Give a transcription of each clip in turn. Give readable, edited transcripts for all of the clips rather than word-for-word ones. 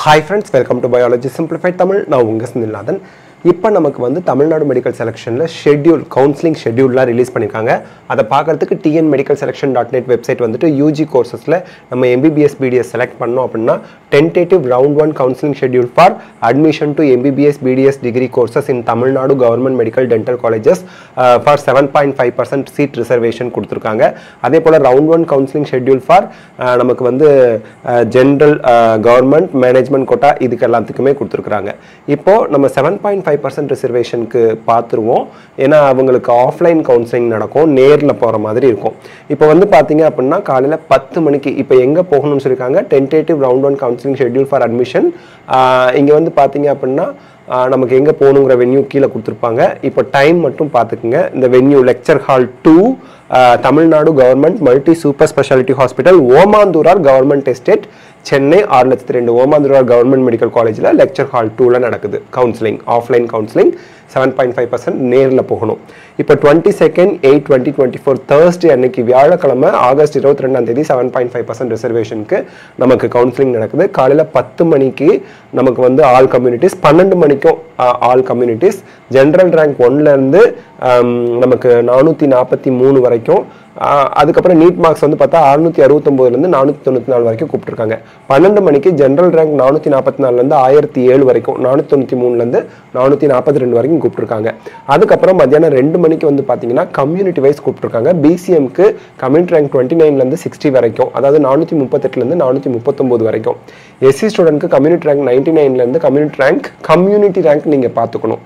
Hi friends, welcome to Biology Simplified Tamil. Now unga Snillathan. இப்போ நமக்கு வந்து Tamil Nadu medical செலெக்ஷனில் ஷெட்யூல் கவுன்சிலிங் ஷெட்யூல்லாம் ரிலீஸ் பண்ணியிருக்காங்க. அதை பார்க்குறதுக்கு tnmedicalselection.net வெப்சைட் வந்துட்டு யூஜி கோர்சஸில் நம்ம MBBS BDS செலக்ட் பண்ணோம் அப்படின்னா tentative round 1 counselling schedule for admission to MBBS BDS degree courses in Tamil Nadu government medical dental colleges for 7.5% seat reservation கொடுத்துருக்காங்க. அதே போல் ரவுண்ட் 1 கவுன்சிலிங் ஷெட்யூல் ஃபார் நமக்கு வந்து ஜென்ரல் கவர்மெண்ட் மேனேஜ்மெண்ட் கோட்டா இதுக்கு எல்லாத்துக்குமே கொடுத்துருக்குறாங்க. இப்போது நம்ம 7.5% ரிசர்வேஷனுக்கு பார்த்துருவோம். ஏன்னா அவங்களுக்கு ஆஃப்லைன் கவுன்சிலிங் நடக்கும், நேரில் போகிற மாதிரி இருக்கும். இப்போ வந்து பார்த்தீங்க அப்படின்னா காலையில் 10 மணிக்கு இப்போ எங்கே போகணும்னு சொல்லியிருக்காங்க, tentative round 1 counselling schedule for admission. இங்கே வந்து பார்த்தீங்க அப்படின்னா நமக்கு எங்கே போகணுங்கிற வென்யூ கீழே கொடுத்துருப்பாங்க. இப்போ டைம் மட்டும் பார்த்துக்குங்க. இந்த venue lecture hall 2 Tamil Nadu government multi super speciality hospital Omandurar government estate Chennai 6,02,000 Omandurar government medical காலேஜில் லெக்சர் ஹால் 2ல் நடக்குது கவுன்சிலிங், ஆஃப்லைன் கவுன்சிலிங். 7.5% நேரில் போகணும். இப்போ 22nd 8/2024 Thursday அன்னைக்கு வியாழக்கிழமை ஆகஸ்ட் 22 7.5% ரிசர்வேஷனுக்கு நமக்கு கவுன்சிலிங் நடக்குது. காலையில் 10 மணிக்கு நமக்கு வந்து ஆல் கம்யூனிட்டிஸ், 12 மணிக்கும் ஆல் கம்யூனிட்டிஸ். ஜென்ரல் ரேங்க் 1லேருந்து நமக்கு 443 வரைக்கும். அதுக்கப்புறம் நீட் மார்க்ஸ் வந்து பார்த்தா 669லேருந்து 494 வரைக்கும் கூப்பிட்டுருக்காங்க. 12 மணிக்கு ஜென்ரல் ரேங்க் 444லேருந்து 1007 வரைக்கும், 493லேருந்து 442 வரைக்கும் கூப்பிட்டுருக்காங்க. அதுக்கப்புறம் மத்தியானம் 2 மணிக்கு வந்து பார்த்தீங்கன்னா கம்யூனிட்டி வைஸ் கூப்பிட்டுருக்காங்க. பிசிஎம்க்கு கம்யூனிட்டி ரேங்க் 29லேருந்து 60 வரைக்கும், அதாவது 438லேருந்து 439 வரைக்கும். எஸ்சி ஸ்டூடெண்ட்க்கு கம்யூனிட்டி ரேங்க் 99லேருந்து கம்யூனிட்டி ரேங்க் நீங்கள் பார்த்துக்கணும்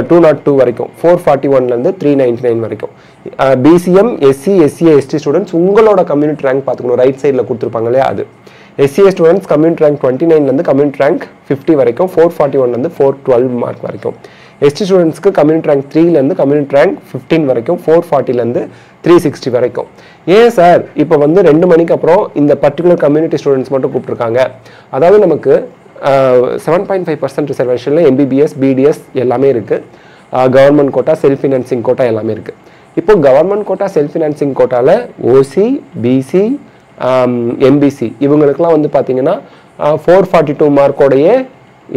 202 வரைக்கும், 441லேருந்து 399 வரைக்கும். BCM SC SCA ST students உங்களோட கம்யூனிட்டி ரேங்க் பார்த்துக்கணும், ரைட் சைடில் கொடுத்துருப்பாங்க இல்லையா அது. எஸ்சிஏ ஸ்டூடெண்ட்ஸ் கம்யூனிட்டி ரேங்க் 29லேருந்து கம்யூனிட்டி ரேங்க் 50 வரைக்கும், 441லேருந்து 412 மார்க் வரைக்கும். எஸ்டி ஸ்டூடெண்ட்ஸ்க்கு கம்யூனிட்டி ரேங்க் 3லேருந்து கம்யூனிட்டி ரேங்க் 15 வரைக்கும், 440லேருந்து 360 வரைக்கும். ஏன் சார் இப்போ வந்து 2 மணிக்கு அப்புறம் இந்த பர்டிகுலர் கம்யூனிட்டி ஸ்டூடெண்ட்ஸ் மட்டும் கூப்பிட்டுருக்காங்க? அதாவது நமக்கு 7.5% ரிசர்வேஷனில் MBBS BDS எல்லாமே இருக்குது. Government quota, self financing quota எல்லாமே இருக்குது. இப்போ கவர்மெண்ட் கோட்டா செல்ஃப் ஃபினான்சிங் கோட்டாவில் ஓசி, பிசி, எம்பிசி இவங்களுக்குலாம் வந்து பார்த்தீங்கன்னா 442 மார்க்கோடைய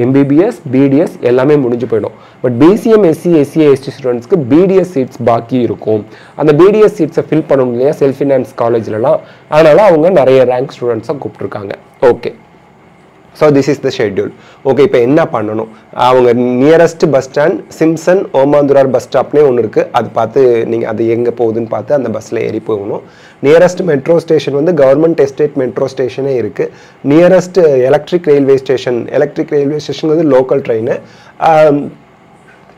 MBBS BDS எல்லாமே முடிஞ்சு போயிடும். But BCM SC SCA ST ஸ்டூடெண்ட்ஸ்க்கு BDS சீட்ஸ் பாக்கி இருக்கும். அந்த BDS சீட்ஸை ஃபில் பண்ணணும் இல்லையா செல்ஃப் ஃபினான்ஸ் காலேஜ்லலாம், அதனால் அவங்க நிறைய ரேங்க் ஸ்டூடெண்ட்ஸை கூப்பிட்ருக்காங்க. Okay, so this is the schedule. Okay, இப்போ என்ன பண்ணணும்? அவங்க nearest bus stand Simpson Omandurar bus ஸ்டாப்னே ஒன்று இருக்குது. அது பார்த்து நீங்கள் அது எங்கே போகுதுன்னு பார்த்து அந்த பஸ்ஸில் ஏறி போகணும். நியரஸ்ட் மெட்ரோ ஸ்டேஷன் வந்து கவர்மெண்ட் எஸ்டேட் மெட்ரோ ஸ்டேஷனே இருக்குது. நியரஸ்ட் எலக்ட்ரிக் ரயில்வே ஸ்டேஷன் வந்து லோக்கல் ட்ரெயின்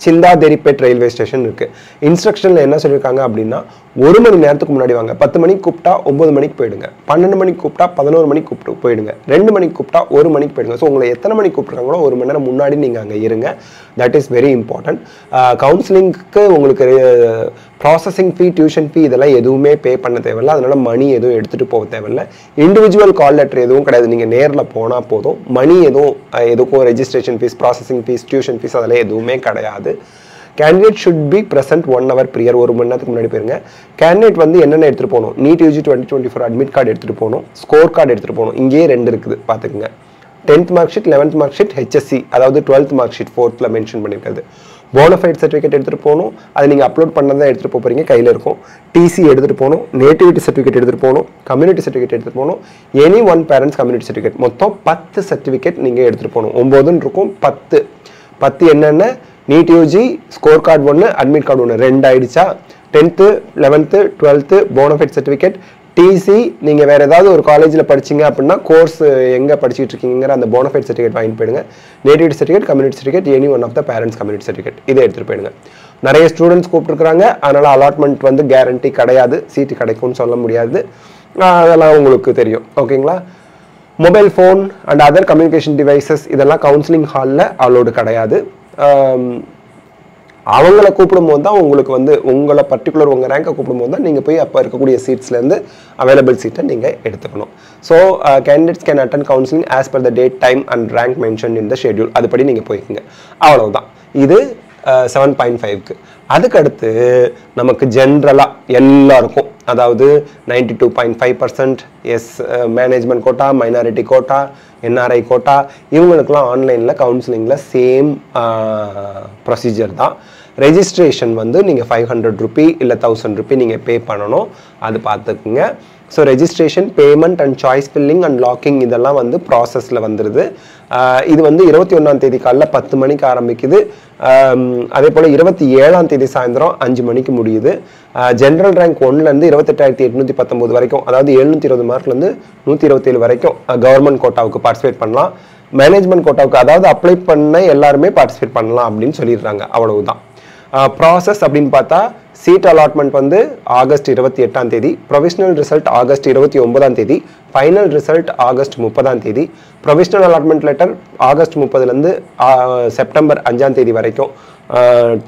சிந்தாதெரிப்பேட் ரயில்வே ஸ்டேஷன் இருக்குது. இன்ஸ்ட்ரக்ஷனில் என்ன சொல்லியிருக்காங்க அப்படின்னா 1 மணி நேரத்துக்கு முன்னாடி வாங்க. 10 மணிக்கு கூப்பிட்டா 9 மணிக்கு போயிடுங்க, 12 மணிக்கு கூப்பிட்டா 11 மணிக்கு கூப்பிட்டு போயிடுங்க, 2 மணிக்கு கூப்பிட்டா 1 மணிக்கு போயிடுங்க. ஸோ உங்களை எத்தனை மணிக்கு கூப்பிட்றாங்களோ 1 மணி நேரம் முன்னாடி நீங்கள் அங்கே இருங்க. That is very important. கவுன்சிலிங்க்கு உங்களுக்கு ப்ராசஸிங் ஃபீ, டியூஷன் ஃபீ இதெல்லாம் எதுவுமே பே பண்ண தேவையில்லை. அதனால் மணி எதுவும் எடுத்துகிட்டு போக தேவையில்லை. இண்டிவிஜுவல் கால் லெட்டர் எதுவும் கிடையாது. நீங்கள் நேரில் போனால் போதும். மணி எதுக்கும் registration fees, processing fees, tuition fees அதெல்லாம் எதுவுமே கிடையாது. Candidate should be present 1 hour prior, 1 மணி நேரத்துக்கு முன்னாடி போயிருங்க. கேண்டிடேட் வந்து என்னென்ன எடுத்துகிட்டு போகணும்? நீட் யூஜி 2024 அட்மிட் கார்டு எடுத்துகிட்டு போகணும், ஸ்கோர் கார்டு எடுத்துகிட்டு போகணும். இங்கேயே 2 இருக்குது பார்த்துக்குங்க. 10th mark sheet, 11th mark sheet, HSC அதாவது 12th mark sheet 4th mention பண்ணியிருக்காது. போனஃபைட் சர்டிஃபிகேட் எடுத்துகிட்டு போகணும். அதை நீங்கள் அப்லோட் பண்ணதான் எடுத்துகிட்டு போகிறீங்க, கையில் இருக்கும். டிசி எடுத்துகிட்டு போகணும், நேட்டிவிட்டி சர்டிஃபிகேட் எடுத்துகிட்டு போகணும், கம்யூனிட்டி சர்டிஃபிகேட் எடுத்துகிட்டு போகணும், any one parents community certificate. மொத்தம் 10 சர்டிஃபிகேட் நீங்கள் எடுத்துகிட்டு போகணும். 9 இருக்கும், 10 என்னென்ன? NEET UG, score card 1, admit card 1, 2 ஆயிடுச்சா? 10th 11th 12th bonafide certificate, DC. நீங்கள் வேறு ஏதாவது ஒரு காலேஜில் படிச்சிங்க அப்படின்னா கோர்ஸ் எங்கே படிச்சுட்டு இருக்கீங்கிற அந்த போனஃபைட் சர்டிஃபிகேட் வாங்கிட்டு போயிடுங்க. Nativity certificate, community certificate, any one of the parents community certificate இதை எடுத்துகிட்டு போயிடுங்க. நிறைய ஸ்டூடெண்ட்ஸ் கூப்பிட்டுருக்காங்க, அதனால் அலாட்மெண்ட் வந்து கேரண்டி கிடையாது, சீட்டு கிடைக்கும்னு சொல்ல முடியாது. அதெல்லாம் உங்களுக்கு தெரியும். ஓகேங்களா? Mobile phone and other communication devices இதெல்லாம் கவுன்சிலிங் ஹாலில் அலோடு கிடையாது. அவங்கள கூப்பிடும்போது தான் உங்களுக்கு வந்து உங்களை பர்டிகுலர் உங்கள் ரேங்கை கூப்பிடும்போது தான் நீங்கள் போய் அப்போ இருக்கக்கூடிய சீட்ஸ்லேருந்து அவைலபிள் சீட்டை நீங்கள் எடுத்துக்கணும். So candidates can attend counselling as per the date, time and rank mention in the schedule. அதுபடி நீங்கள் போய்க்குங்க. அவ்வளவுதான். இது 7.5க்கு. அதுக்கடுத்து நமக்கு ஜென்ரலாக எல்லாருக்கும், அதாவது 92.5% as management quota, minority quota, NRI quota, இவங்களுக்குலாம் ஆன்லைனில் கவுன்சிலிங்கில் சேம் ப்ரொசீஜர் தான். ரெஜிஸ்ட்ரேஷன் வந்து நீங்கள் 500 ரூபி இல்லை 1000 ரூபி நீங்கள் பே பண்ணணும். அது பார்த்துக்குங்க. So registration, payment and choice filling and locking இதெல்லாம் வந்து ப்ராசஸில் வந்துடுது. இது வந்து 21ஆம் தேதி காலைல 10 மணிக்கு ஆரம்பிக்குது. அதே போல் 27ஆம் தேதி சாயந்தரம் 5 மணிக்கு முடியுது. ஜென்ரல் ரேங்க் 1லேருந்து 28,819 வரைக்கும், அதாவது 720 மார்க்லேருந்து 127 வரைக்கும் கவர்மெண்ட் கோட்டாவுக்கு பார்ட்டிசிபேட் பண்ணலாம். மேனேஜ்மெண்ட் கோட்டாவுக்கு, அதாவது அப்ளை பண்ண எல்லாருமே பார்ட்டிசிபேட் பண்ணலாம் அப்படின்னு சொல்லிடுறாங்க. அவ்வளவுதான். ப்ராசஸ் அப்படின்னு பார்த்தா, சீட் அலாட்மெண்ட் வந்து ஆகஸ்ட் 28ஆம் தேதி, ப்ரொவிஷனல் ரிசல்ட் ஆகஸ்ட் 29ஆம் தேதி, ஃபைனல் ரிசல்ட் ஆகஸ்ட் 30ஆம் தேதி, ப்ரொவிஷனல் அலாட்மெண்ட் லெட்டர் ஆகஸ்ட் 30லேருந்து செப்டம்பர் 5ஆம் தேதி வரைக்கும்.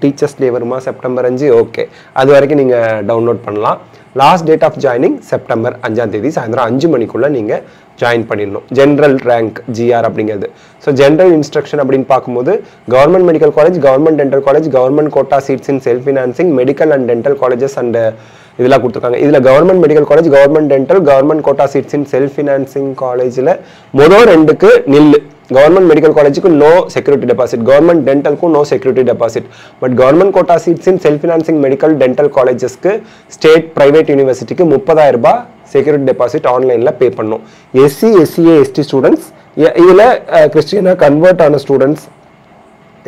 டீச்சர்ஸ் டே வருமா செப்டம்பர் 5? ஓகே, அது வரைக்கும் நீங்கள் டவுன்லோட் பண்ணலாம். Last date of joining September 5ஆம் தேதி சாயந்தரம் 5 மணிக்குள்ளே நீங்கள் ஜாயின் பண்ணிடணும். ஜென்ரல் ரேங்க் ஜிஆர் அப்படிங்கிறது. ஸோ ஜென்ரல் இன்ஸ்ட்ரக்ஷன் அப்படின்னு பார்க்கும்போது, government medical college, government dental college, government quota seats in self financing, medical and dental colleges and இதெல்லாம் கொடுத்துருக்காங்க. இதில் government medical college, government dental, government quota seats in self financing காலேஜில் மொதல் 2க்கு நில்லு. Government medical காலேஜுக்கு நோ செக்யூரிட்டி டெபாசிட், கவர்மெண்ட் டென்டலுக்கும் no security deposit. But government quota seats in self financing medical dental காலேஜஸ்க்கு, ஸ்டேட் பிரைவேட் யூனிவர்சிட்டிக்கு 30,000 ரூபாய் security deposit ஆன்லைனில் பே பண்ணணும். எஸ்சி, எஸ்சிஏ, எஸ்டி ஸ்டூடெண்ட்ஸ், இதில் கிறிஸ்டியனாக கன்வெர்ட் ஆன ஸ்டூடெண்ட்ஸ்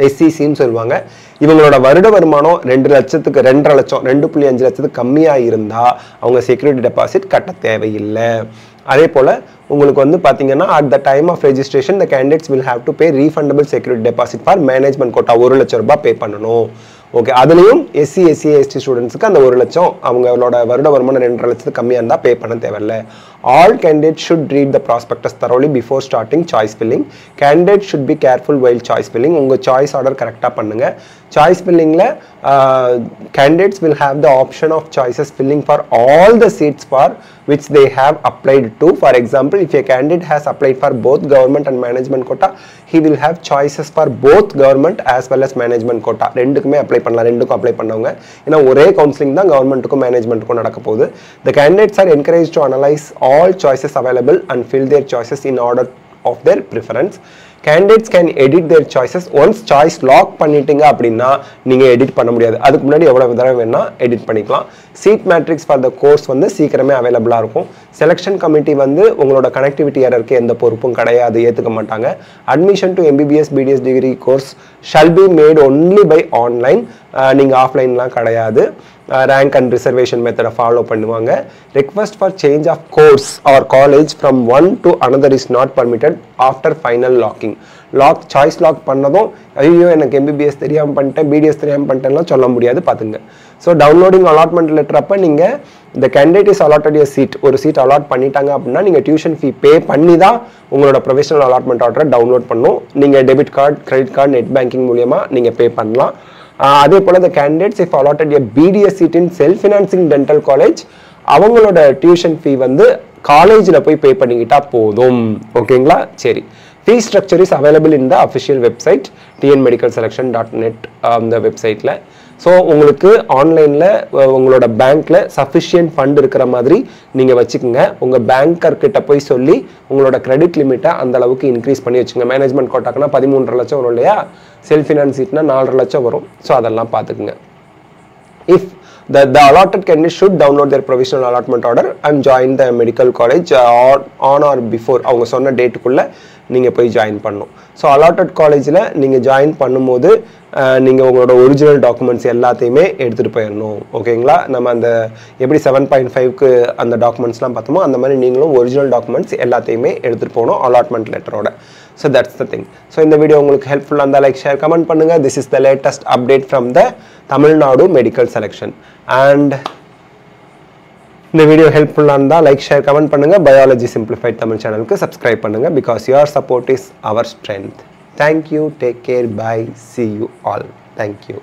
எஸ்சிசின்னு சொல்லுவாங்க. இவங்களோட வருட வருமானம் 2 லட்சத்துக்கு 2.5 லட்சம் 2.5 லட்சத்துக்கு கம்மியாக இருந்தால் அவங்க செக்யூரிட்டி டெபாசிட் கட்ட தேவையில்லை. அதே போல் உங்களுக்கு வந்து பார்த்தீங்கன்னா, at the time of registration the candidates will have to pay refundable security deposit for management quota 1 லட்சம் ரூபாய் பே பண்ணணும். ஓகே, அதுலேயும் எஸ்சி, எஸ்சி, எஸ்டி ஸ்டூடெண்ட்ஸுக்கு அந்த 1 லட்சம் அவங்களோட வருட வருமானம் 2.5 லட்சத்துக்கு கம்மியாக இருந்தால் பே பண்ண தேவையில்லை. All candidates should read the prospectus thoroughly before starting choice filling. Candidates should be careful while choice filling. உங்கள் choice order கரெக்டாக பண்ணுங்கள். Choice fillingல candidates will have the option of choices filling for all the seats for which they have applied to. For example, if a candidate has applied for both government and management quota, he will have choices for both government as well as management quota. ரெண்டுக்குமே apply பண்ணலாம். ரெண்டுக்கும் apply பண்ணவங்க, ஏன்னா ஒரே counselling தான் கவர்மெண்ட்டுக்கும் மேனேஜ்மெண்ட்டுக்கும் நடக்க போகுது. The candidates are encouraged to analyze all choices available and fill their choices in order of their preference. Candidates can edit their choices. once choice lock பண்ணிட்டீங்க அப்படின்னா நீங்கள் எடிட் பண்ண முடியாது. அதுக்கு முன்னாடி எவ்வளோ தடவை வேணால் எடிட் பண்ணிக்கலாம். Seat matrix for the course வந்து சீக்கிரமே அவைலபிளாக இருக்கும். செலெக்ஷன் கமிட்டி வந்து உங்களோட கனெக்டிவிட்டி எரருக்கு எந்த பொறுப்பும் கிடையாது, ஏற்றுக்க மாட்டாங்க. Admission to MBBS BDS degree course shall be made only by online. நீங்கள் ஆஃப்லைன்லாம் கிடையாது. ரேங்க் அண்ட் ரிசர்வேஷன் மெத்தடை ஃபாலோ பண்ணுவாங்க. Request for change of course or college from one to another is not permitted after final locking. Choice lock பண்ணதும் ஐயோ எனக்கு MBBS தெரியாமல் பண்ணிட்டேன், BDS தெரியாமல் பண்ணிட்டேன்லாம் சொல்ல முடியாது, பார்த்துங்க. ஸோ டவுன்லோடிங் அலாட்மெண்ட் லெட்டர் அப்போ நீங்கள் இந்த கேண்டிடேட் இஸ் அலாட்டட் சீட், ஒரு சீட் அலாட் பண்ணிட்டாங்க அப்படின்னா நீங்கள் டியூஷன் ஃபீ பே பண்ணி தான் உங்களோட ப்ரொஃபஷனல் அலாட்மெண்ட் ஆர்டரை டவுன்லோட் பண்ணணும். நீங்கள் debit card, credit card, net banking மூலியமாக நீங்கள் பே பண்ணலாம். அதே போல் இந்த candidates if allotted BDS seat in self financing dental college, அவங்களோட டியூஷன் ஃபீ வந்து காலேஜில் போய் பே பண்ணிக்கிட்டா போதும். ஓகேங்களா? சரி. Fee structure is available in the official website tnmedicalselection.net அந்த வெப்சைட்டில். ஸோ உங்களுக்கு ஆன்லைனில் உங்களோட பேங்க்கில் சஃபிஷியன்ட் ஃபண்ட் இருக்கிற மாதிரி நீங்கள் வச்சுக்கோங்க. உங்கள் பேங்கர்கிட்ட போய் சொல்லி உங்களோட கிரெடிட் லிமிட்டை அந்த அளவுக்கு இன்க்ரீஸ் பண்ணி வச்சுங்க. மேனேஜ்மெண்ட் கோட்டாக்குனா 13.5 லட்சம் வரும் இல்லையா, செல்ஃப் ஃபினான்ஸ் சீட்னா 4.5 லட்சம் வரும். ஸோ அதெல்லாம் பார்த்துக்குங்க. If the allotted candidate should download their provisional allotment order and join the medical college on or before அவங்க சொன்ன டேட்டுக்குள்ளே நீங்கள் போய் ஜாயின் பண்ணணும். ஸோ அலாட்டட் காலேஜில் நீங்கள் ஜாயின் பண்ணும்போது நீங்கள் உங்களோட ஒரிஜினல் டாக்குமெண்ட்ஸ் எல்லாத்தையுமே எடுத்துகிட்டு போயிடணும். ஓகேங்களா? நம்ம அந்த எப்படி 7.5க்கு அந்த டாக்குமெண்ட்ஸ்லாம் பார்த்தோமோ அந்த மாதிரி நீங்களும் ஒரிஜினல் டாக்குமெண்ட்ஸ் எல்லாத்தையுமே எடுத்துகிட்டு போகணும் அலாட்மெண்ட் லெட்டரோட. So that's the thing. So இந்த வீடியோ உங்களுக்கு ஹெல்ப்ஃபுல்லாக இருந்தால் லைக், ஷேர், கமெண்ட் பண்ணுங்கள். This is the latest update from the Tamil Nadu medical selection. And இந்த வீடியோ ஹெல்ப்ஃபுல்லாக இருந்தால் லைக், ஷேர், கமெண்ட் பண்ணுங்கள். பயாலஜி சிம்பிளிஃபைட் தமிழ் சேனலுக்கு சப்ஸ்கிரைப் பண்ணுங்கள். Because your support is our strength. Thank you. Take care. Bye. See you all. Thank you.